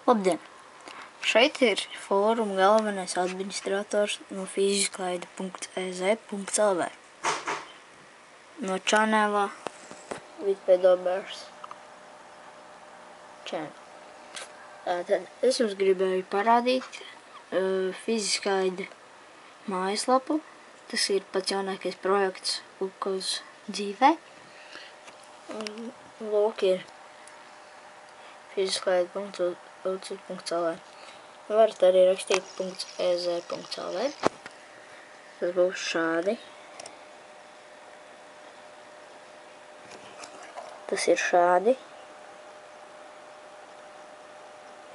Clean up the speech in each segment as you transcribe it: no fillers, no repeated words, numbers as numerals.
Labdien! Šeit ir fóruma galvenais administrators no fiziskaide.ez.lv no čanela Vitpedobers channel. Tātad es jums gribēju parādīt Fiziskaide mājaslapu. Tas ir pats jaunākais projekts Upkavas dzīvē. Lūk ir fiziskaide.lv. Varat arī rakstīt .ez.lv. Tas būs šādi. Tas ir šādi.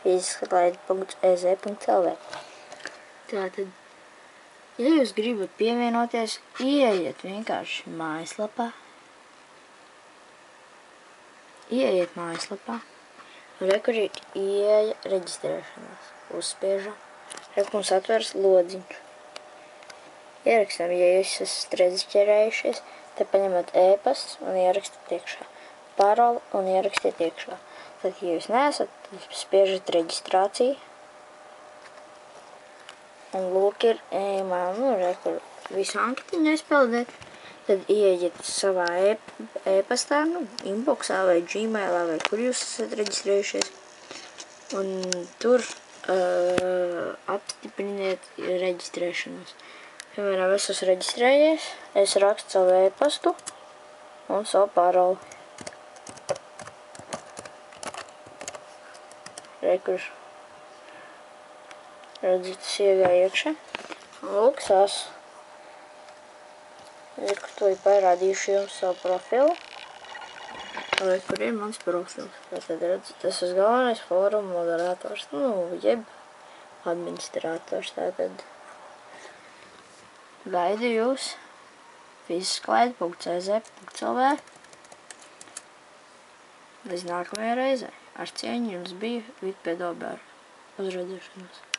fiziskaide.ez.lv. Tātad, ja jūs gribat pievienoties, ieiet vienkārši mājaslapā. Ieiet mājaslapā. Un re, kur ir ieeja reģistrēšanās. Uzspiežam. Re, mums atveras lodziņš. Ierakstam, ja jūs esat reģistrējušies, te paņemat e-pastu un ierakstat iekšā. Paroli un ierakstiet iekšā. Tad, ja jūs neesat, tad spiežat reģistrāciju. Un lūk ir re, kur visu anketiņu aizpildēt. Tad ieiet savā e-pastā, inboxā vai gmailā, vai kur jūs esat reģistrējušies. Un tur apstipriniet reģistrēšanos. Piemēram, es esmu reģistrējies, es rakstu savu e-pastu un savu paroli. Re, kur redzat, tas iegāja iekšā. Lūk, sās. Re, kur to ir parādījuši jums savu profilu. Re, kur ir mans profils. Tātad redzat, tas ir galvenais fóruma moderators, jeb administrators. Tātad gaidu jūs fiziskaide.ez.lv. Līdz nākamajai reizei. Ar cieņu jums bija Vitpedobers. Uz redzēšanos!